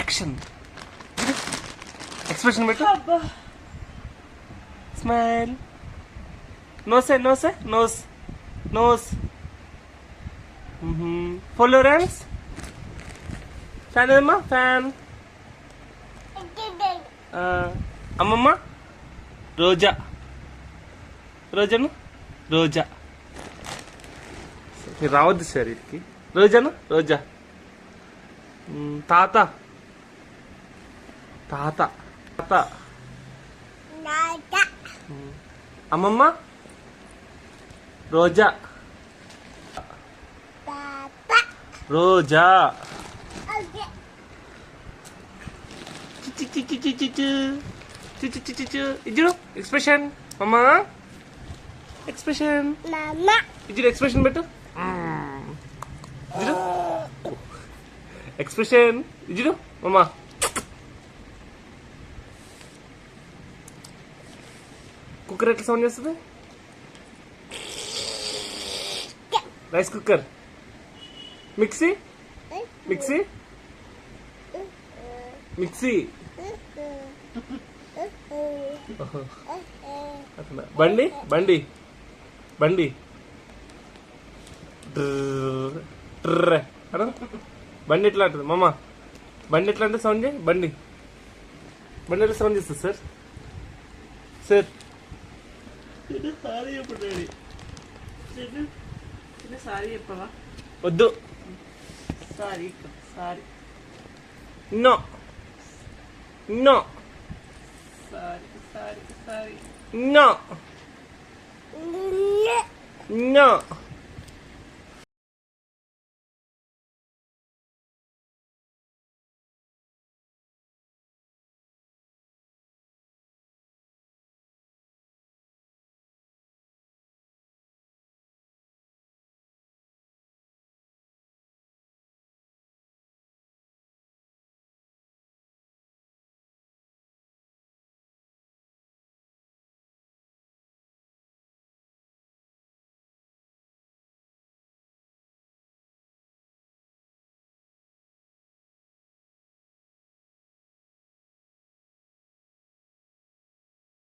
Action. Expression పెట్టు. Smile. Nose nose nose. Fold your hands. Fan ఏదమ్మా? Fan. అమ్మమ్మ రోజా. రోజాను రోజా. మీరు రావద్దు సార్ వీటికి. రోజాను రోజా. తాత తాత తాత. అమ్మమ్మ రోజా. రోజా. ఇజ్జుడు ఎక్స్ప్రెషన్. అమ్మా ఎక్స్ప్రెషన్. ఇజ్జుడు ఎక్స్ప్రెషన్ పెట్టు. ఇజ్జుడు ఎక్స్ప్రెషన్. ఇజ్జుడు అమ్మా. కుక్కర్ ఎట్లా సౌండ్ చేస్తుంది? Rice cooker. Mixie mixie mixie. బండి బండి బండి. బండి ఎట్లా అంటుంది మామ? బండి ఎట్లా అంటే సౌండ్ చేయి. బండి బండి ఎట్లా సౌండ్ చేస్తుంది సార్? సార్ సారీ చెప్పండి. సారీ చెప్పవా? వద్దు. Sorry sorry. No no. Sorry sorry sorry. No no.